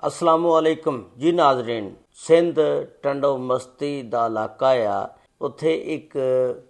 असलामुअलैकुम जी नाजरीन। सिंध टंडो मस्ती ਦਾ ਇਲਾਕਾ ਆ। ਉੱਥੇ ਇੱਕ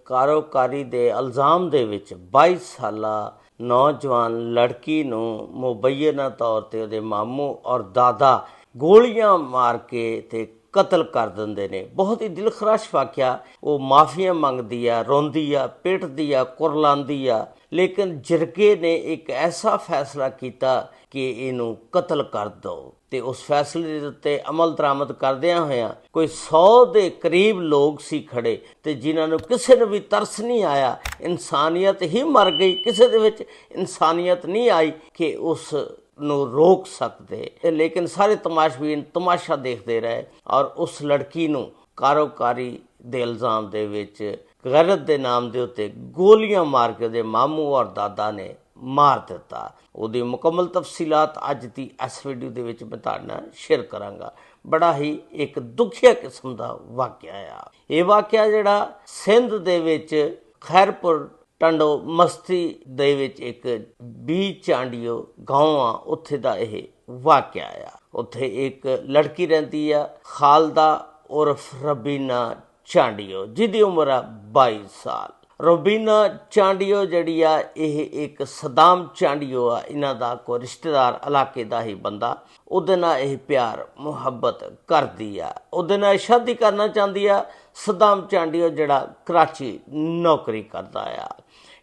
ਕਾਰੋਕਾਰੀ ਦੇ ਇਲਜ਼ਾਮ ਦੇ ਵਿੱਚ 22 ਸਾਲਾ ਨੌਜਵਾਨ ਲੜਕੀ ਨੂੰ ਮੁਬੱਯਨਾ ਤੌਰ ਤੇ ਉਹਦੇ ਮਾਮੂ ਔਰ ਦਾਦਾ ਗੋਲੀਆਂ ਮਾਰ ਕੇ ਤੇ ਕਤਲ ਕਰ ਦਿੰਦੇ ਨੇ। ਬਹੁਤ ਹੀ ਦਿਲਖਰਾਸ਼ ਵਾਕਿਆ। ਉਹ ਮਾਫੀਆਂ ਮੰਗਦੀ ਆ, ਰੋਂਦੀ ਆ, ਪਿੱਟਦੀ ਆ, ਕੁਰਲਾਉਂਦੀ ਆ, ਲੇਕਿਨ ਜਿਰਗੇ ਨੇ ਇੱਕ ਐਸਾ ਫੈਸਲਾ ਕੀਤਾ ਕਿ ਇਹਨੂੰ ਕਤਲ ਕਰ ਦਿਓ। ਤੇ ਉਸ ਫੈਸਲੇ ਦੇ ਉੱਤੇ ਅਮਲ ਦਰਾਮਦ ਕਰਦਿਆਂ ਹੋਇਆਂ ਕੋਈ 100 ਦੇ ਕਰੀਬ ਲੋਕ ਸੀ ਖੜੇ ਤੇ ਜਿਨ੍ਹਾਂ ਨੂੰ ਕਿਸੇ ਨੂੰ ਵੀ ਤਰਸ ਨਹੀਂ ਆਇਆ। ਇਨਸਾਨੀਅਤ ਹੀ ਮਰ ਗਈ, ਕਿਸੇ ਦੇ ਵਿੱਚ ਇਨਸਾਨੀਅਤ ਨਹੀਂ ਆਈ ਕਿ ਉਸ ਨੂੰ ਰੋਕ ਸਕਦੇ। ਲੇਕਿਨ ਸਾਰੇ ਤਮਾਸ਼ਬੀਨ ਤਮਾਸ਼ਾ ਦੇਖਦੇ ਰਹੇ ਔਰ ਉਸ ਲੜਕੀ ਨੂੰ ਕਾਰੋਕਾਰੀ ਦੇ ਇਲਜ਼ਾਮ ਦੇ ਵਿੱਚ ਗੈਰਤ ਦੇ ਨਾਮ ਦੇ ਉੱਤੇ ਗੋਲੀਆਂ ਮਾਰ ਕੇ ਉਹਦੇ ਮਾਮੂ ਔਰ ਦਾਦਾ ਨੇ ਮਾਰ ਦਿੱਤਾ। ਉਹਦੀ ਮੁਕੰਮਲ ਤਫਸੀਲਾਤ ਅੱਜ ਦੀ ਇਸ ਵੀਡੀਓ ਦੇ ਵਿੱਚ ਮੈਂ ਤੁਹਾਡੇ ਨਾਲ ਸ਼ੇਅਰ ਕਰਾਂਗਾ। ਬੜਾ ਹੀ ਇੱਕ ਦੁਖੀਆ ਕਿਸਮ ਦਾ ਵਾਕਿਆ ਆ ਇਹ ਵਾਕਿਆ, ਜਿਹੜਾ ਸਿੰਧ ਦੇ ਵਿੱਚ ਖੈਰਪੁਰ ਟੰਡੋ ਮਸਤੀ ਦੇ ਵਿੱਚ ਇੱਕ ਬੀ ਚਾਂਡੀਓ ਗਾਉਂ ਆ, ਉੱਥੇ ਦਾ ਇਹ ਵਾਕਿਆ ਆ। ਉੱਥੇ ਇੱਕ ਲੜਕੀ ਰਹਿੰਦੀ ਆ ਖਾਲਦਾ ਉਰਫ ਰਬੀਨਾ ਚਾਂਡੀਓ, ਜਿਹਦੀ ਉਮਰ ਆ 22 ਸਾਲ। ਰੋਬੀਨਾ ਚਾਂਡੀਓ ਜਿਹੜੀ ਆ ਇਹ ਇੱਕ ਸਦਾਮ ਚਾਂਡੀਓ ਆ, ਇਹਨਾਂ ਦਾ ਕੋਈ ਰਿਸ਼ਤੇਦਾਰ ਇਲਾਕੇ ਦਾ ਹੀ ਬੰਦਾ। ਉਹਦੇ ਨਾਲ ਇਹ ਪਿਆਰ ਮੁਹੱਬਤ ਕਰਦੀ ਆ, ਉਹਦੇ ਨਾਲ ਸ਼ਾਦੀ ਕਰਨਾ ਚਾਹੁੰਦੀ ਆ। ਸਦਾਮ ਚਾਂਡੀਓ ਜਿਹੜਾ ਕਰਾਚੀ ਨੌਕਰੀ ਕਰਦਾ ਆ।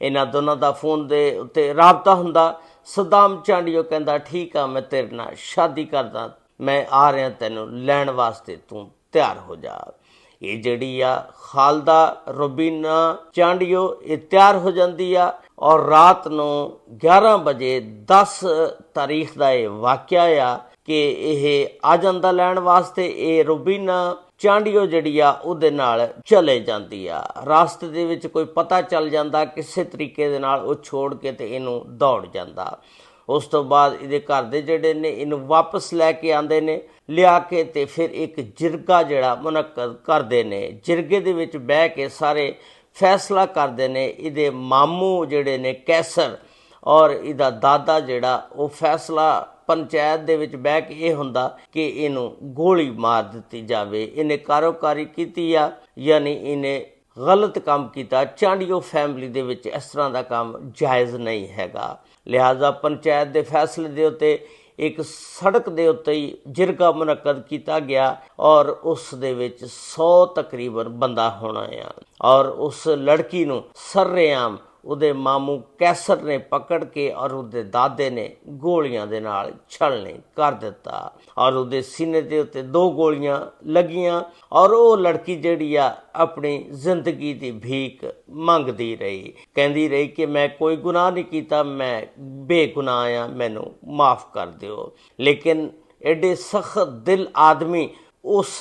ਇਹਨਾਂ ਦੋਨਾਂ ਦਾ ਫੋਨ ਦੇ ਉੱਤੇ ਰਾਬਤਾ ਹੁੰਦਾ। ਸਦਾਮ ਚਾਂਡੀਓ ਕਹਿੰਦਾ ਠੀਕ ਆ, ਮੈਂ ਤੇਰੇ ਨਾਲ ਸ਼ਾਦੀ ਕਰਦਾ, ਮੈਂ ਆ ਰਿਹਾ ਤੈਨੂੰ ਲੈਣ ਵਾਸਤੇ, ਤੂੰ ਤਿਆਰ ਹੋ ਜਾ। ਇਹ ਜਿਹੜੀ ਆ ਖਾਲਦਾ ਰੋਬੀਨਾ ਚਾਂਡੀਓ ਇਹ ਤਿਆਰ ਹੋ ਜਾਂਦੀ ਆ ਔਰ ਰਾਤ ਨੂੰ 11 ਵਜੇ 10 ਤਾਰੀਖ ਦਾ ਇਹ ਵਾਕਿਆ ਆ ਕਿ ਇਹ ਆ ਜਾਂਦਾ ਲੈਣ ਵਾਸਤੇ। ਇਹ ਰੋਬੀਨਾ ਚਾਂਡੀਓ ਜਿਹੜੀ ਆ ਉਹਦੇ ਨਾਲ ਚਲੇ ਜਾਂਦੀ ਆ। ਰਾਸਤੇ ਦੇ ਵਿੱਚ ਕੋਈ ਪਤਾ ਚੱਲ ਜਾਂਦਾ, ਕਿਸੇ ਤਰੀਕੇ ਦੇ ਨਾਲ ਉਹ ਛੋੜ ਕੇ ਤੇ ਇਹਨੂੰ ਦੌੜ ਜਾਂਦਾ। ਉਸ ਤੋਂ ਬਾਅਦ ਇਹਦੇ ਘਰ ਦੇ ਜਿਹੜੇ ਨੇ ਇਹਨੂੰ ਵਾਪਸ ਲੈ ਕੇ ਆਉਂਦੇ ਨੇ, ਲਿਆ ਕੇ ਤੇ ਫਿਰ ਇੱਕ ਜਿਰਗਾ ਜਿਹੜਾ ਮੁਨੱਕਦ ਕਰਦੇ ਨੇ। ਜਿਰਗੇ ਦੇ ਵਿੱਚ ਬਹਿ ਕੇ ਸਾਰੇ ਫੈਸਲਾ ਕਰਦੇ ਨੇ। ਇਹਦੇ ਮਾਮੂ ਜਿਹੜੇ ਨੇ ਕੈਸਰ ਔਰ ਇਹਦਾ ਦਾਦਾ ਜਿਹੜਾ, ਉਹ ਫੈਸਲਾ ਪੰਚਾਇਤ ਦੇ ਵਿੱਚ ਬਹਿ ਕੇ ਇਹ ਹੁੰਦਾ ਕਿ ਇਹਨੂੰ ਗੋਲੀ ਮਾਰ ਦਿੱਤੀ ਜਾਵੇ। ਇਹਨੇ ਕਾਰੋਕਾਰੀ ਕੀਤੀ ਆ, ਯਾਨੀ ਇਹਨੇ ਗਲਤ ਕੰਮ ਕੀਤਾ। ਚਾਂਡੀਓ ਫੈਮਿਲੀ ਦੇ ਵਿੱਚ ਇਸ ਤਰ੍ਹਾਂ ਦਾ ਕੰਮ ਜਾਇਜ਼ ਨਹੀਂ ਹੈਗਾ। ਲਿਹਾਜ਼ਾ ਪੰਚਾਇਤ ਦੇ ਫੈਸਲੇ ਦੇ ਉੱਤੇ ਇੱਕ ਸੜਕ ਦੇ ਉੱਤੇ ਹੀ ਜਿਰਗਾ ਮੁਨੱਕਦ ਕੀਤਾ ਗਿਆ ਔਰ ਉਸ ਦੇ ਵਿੱਚ 100 ਤਕਰੀਬਨ ਬੰਦਾ ਹੋਣਾ ਆ। ਔਰ ਉਸ ਲੜਕੀ ਨੂੰ ਸਰਰੇਆਮ ਉਹਦੇ ਮਾਮੂ ਕੈਸਰ ਨੇ ਪਕੜ ਕੇ ਔਰ ਉਹਦੇ ਦਾਦੇ ਨੇ ਗੋਲੀਆਂ ਦੇ ਨਾਲ ਛਲਣੀ ਕਰ ਦਿੱਤਾ ਔਰ ਉਹਦੇ ਸੀਨੇ ਦੇ ਉੱਤੇ 2 ਗੋਲੀਆਂ ਲੱਗੀਆਂ ਔਰ ਉਹ ਲੜਕੀ ਜਿਹੜੀ ਆ ਆਪਣੀ ਜ਼ਿੰਦਗੀ ਦੀ ਭੀਖ ਮੰਗਦੀ ਰਹੀ, ਕਹਿੰਦੀ ਰਹੀ ਕਿ ਮੈਂ ਕੋਈ ਗੁਨਾਹ ਨਹੀਂ ਕੀਤਾ, ਮੈਂ ਬੇਗੁਨਾਹ ਆ, ਮੈਨੂੰ ਮਾਫ ਕਰ ਦਿਓ। ਲੇਕਿਨ ਐਡੇ ਸਖਤ ਦਿਲ ਆਦਮੀ ਉਸ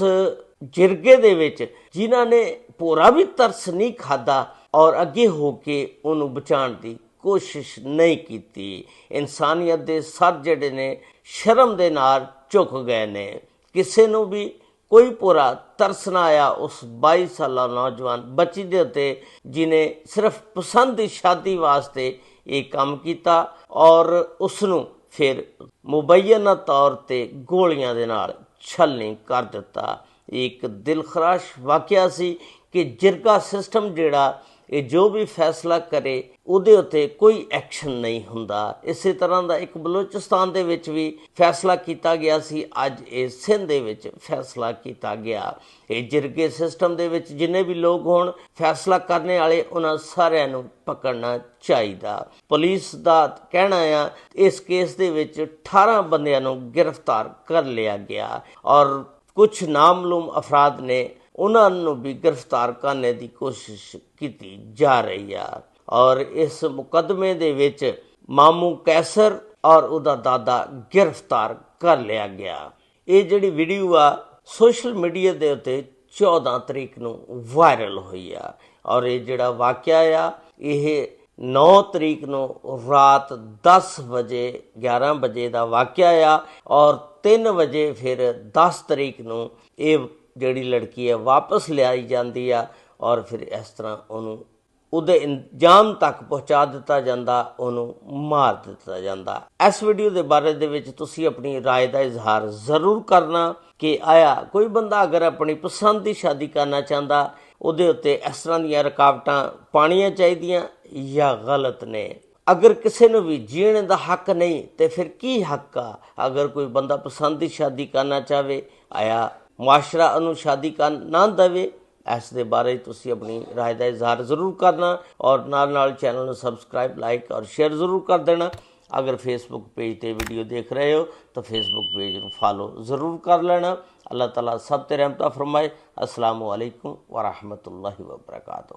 ਜਿਰਗੇ ਦੇ ਵਿੱਚ, ਜਿਨ੍ਹਾਂ ਨੇ ਪੂਰਾ ਵੀ ਤਰਸ ਨਹੀਂ ਖਾਦਾ ਔਰ ਅੱਗੇ ਹੋ ਕੇ ਉਹਨੂੰ ਬਚਾਉਣ ਦੀ ਕੋਸ਼ਿਸ਼ ਨਹੀਂ ਕੀਤੀ। ਇਨਸਾਨੀਅਤ ਦੇ ਸਰ ਜਿਹੜੇ ਨੇ ਸ਼ਰਮ ਦੇ ਨਾਲ ਝੁਕ ਗਏ ਨੇ। ਕਿਸੇ ਨੂੰ ਵੀ ਕੋਈ ਪੂਰਾ ਤਰਸ ਨਾ ਆਇਆ ਉਸ 22 ਸਾਲਾ ਨੌਜਵਾਨ ਬੱਚੀ ਦੇ ਉੱਤੇ, ਜਿਹਨੇ ਸਿਰਫ ਪਸੰਦ ਦੀ ਸ਼ਾਦੀ ਵਾਸਤੇ ਇਹ ਕੰਮ ਕੀਤਾ ਔਰ ਉਸ ਨੂੰ ਫਿਰ ਮੁਬੱਯਨਾ ਤੌਰ ਤੇ ਗੋਲੀਆਂ ਦੇ ਨਾਲ ਛਲਣੀ ਕਰ ਦਿੱਤਾ। ਇੱਕ ਦਿਲਖਰਾਸ਼ ਵਾਕਿਆ ਸੀ ਕਿ ਜਿਰਗਾ ਸਿਸਟਮ ਜਿਹੜਾ ਇਹ ਜੋ ਵੀ ਫੈਸਲਾ ਕਰੇ ਉਹਦੇ ਉੱਤੇ ਕੋਈ ਐਕਸ਼ਨ ਨਹੀਂ ਹੁੰਦਾ। ਇਸੇ ਤਰ੍ਹਾਂ ਦਾ ਇੱਕ ਬਲੋਚਿਸਤਾਨ ਦੇ ਵਿੱਚ ਵੀ ਫੈਸਲਾ ਕੀਤਾ ਗਿਆ ਸੀ, ਅੱਜ ਇਹ ਸਿੰਧ ਦੇ ਵਿੱਚ ਫੈਸਲਾ ਕੀਤਾ ਗਿਆ। ਇਹ ਜਿਰਗੇ ਸਿਸਟਮ ਦੇ ਵਿੱਚ ਜਿੰਨੇ ਵੀ ਲੋਕ ਹੋਣ ਫੈਸਲਾ ਕਰਨ ਵਾਲੇ, ਉਹਨਾਂ ਸਾਰਿਆਂ ਨੂੰ ਪਕੜਨਾ ਚਾਹੀਦਾ। ਪੁਲਿਸ ਦਾ ਕਹਿਣਾ ਆ ਇਸ ਕੇਸ ਦੇ ਵਿੱਚ 18 ਬੰਦਿਆਂ ਨੂੰ ਗ੍ਰਿਫਤਾਰ ਕਰ ਲਿਆ ਗਿਆ ਔਰ ਕੁਝ ਨਾਮਲੂਮ ਅਫਰਾਦ ਨੇ ਉਹਨਾਂ ਨੂੰ ਵੀ ਗ੍ਰਿਫਤਾਰ ਕਰਨ ਦੀ ਕੋਸ਼ਿਸ਼ ਕੀਤੀ ਜਾ ਰਹੀ ਆ। ਔਰ ਇਸ ਮੁਕੱਦਮੇ ਦੇ ਵਿੱਚ ਮਾਮੂ ਕੈਸਰ ਔਰ ਉਹਦਾ ਦਾਦਾ ਗ੍ਰਿਫਤਾਰ ਕਰ ਲਿਆ ਗਿਆ। ਇਹ ਜਿਹੜੀ ਵੀਡੀਓ ਆ ਸੋਸ਼ਲ ਮੀਡੀਆ ਦੇ ਉੱਤੇ 14 ਤਰੀਕ ਨੂੰ ਵਾਇਰਲ ਹੋਈ ਆ ਔਰ ਇਹ ਜਿਹੜਾ ਵਾਕਿਆ ਆ ਇਹ 9 ਤਰੀਕ ਨੂੰ ਰਾਤ 10 ਵਜੇ 11 ਵਜੇ ਦਾ ਵਾਕਿਆ ਆ ਔਰ 3 ਵਜੇ ਫਿਰ 10 ਤਰੀਕ ਨੂੰ ਇਹ ਜਿਹੜੀ ਲੜਕੀ ਹੈ ਵਾਪਸ ਲਿਆਈ ਜਾਂਦੀ ਆ ਔਰ ਫਿਰ ਇਸ ਤਰ੍ਹਾਂ ਉਹਨੂੰ ਉਹਦੇ ਅੰਜਾਮ ਤੱਕ ਪਹੁੰਚਾ ਦਿੱਤਾ ਜਾਂਦਾ, ਉਹਨੂੰ ਮਾਰ ਦਿੱਤਾ ਜਾਂਦਾ। ਇਸ ਵੀਡੀਓ ਦੇ ਬਾਰੇ ਦੇ ਵਿੱਚ ਤੁਸੀਂ ਆਪਣੀ ਰਾਏ ਦਾ ਇਜ਼ਹਾਰ ਜ਼ਰੂਰ ਕਰਨਾ ਕਿ ਆਇਆ ਕੋਈ ਬੰਦਾ ਅਗਰ ਆਪਣੀ ਪਸੰਦ ਦੀ ਸ਼ਾਦੀ ਕਰਨਾ ਚਾਹੁੰਦਾ, ਉਹਦੇ ਉੱਤੇ ਇਸ ਤਰ੍ਹਾਂ ਦੀਆਂ ਰੁਕਾਵਟਾਂ ਪਾਉਣੀਆਂ ਚਾਹੀਦੀਆਂ ਜਾਂ ਗਲਤ ਨੇ। ਅਗਰ ਕਿਸੇ ਨੂੰ ਵੀ ਜੀਣ ਦਾ ਹੱਕ ਨਹੀਂ ਤੇ ਫਿਰ ਕੀ ਹੱਕ ਆ? ਅਗਰ ਕੋਈ ਬੰਦਾ ਪਸੰਦ ਦੀ ਸ਼ਾਦੀ ਕਰਨਾ ਚਾਹਵੇ, ਆਇਆ ਮੁਆਸ਼ਰਾ ਉਹਨੂੰ ਸ਼ਾਦੀ ਕਰਨ ਨਾ ਦੇਵੇ। ਇਸ ਦੇ ਬਾਰੇ ਤੁਸੀਂ ਆਪਣੀ ਰਾਏ ਦਾ ਇਜ਼ਹਾਰ ਜ਼ਰੂਰ ਕਰਨਾ ਔਰ ਨਾਲ ਚੈਨਲ ਨੂੰ ਸਬਸਕ੍ਰਾਈਬ, ਲਾਈਕ ਔਰ ਸ਼ੇਅਰ ਜ਼ਰੂਰ ਕਰ ਦੇਣਾ। ਅਗਰ ਫੇਸਬੁੱਕ ਪੇਜ 'ਤੇ ਵੀਡੀਓ ਦੇਖ ਰਹੇ ਹੋ ਤਾਂ ਫੇਸਬੁੱਕ ਪੇਜ ਨੂੰ ਫਾਲੋ ਜ਼ਰੂਰ ਕਰ ਲੈਣਾ। ਅੱਲਾਹ ਤਾਲਾ ਸਭ 'ਤੇ ਰਹਿਮਤਾਂ ਫਰਮਾਏ। ਅਸਲਾਮੁ ਅਲੈਕੁਮ ਵਰਹਿਮਤੁல்லாਹਿ ਵਬਰਕਾਤੁਹ।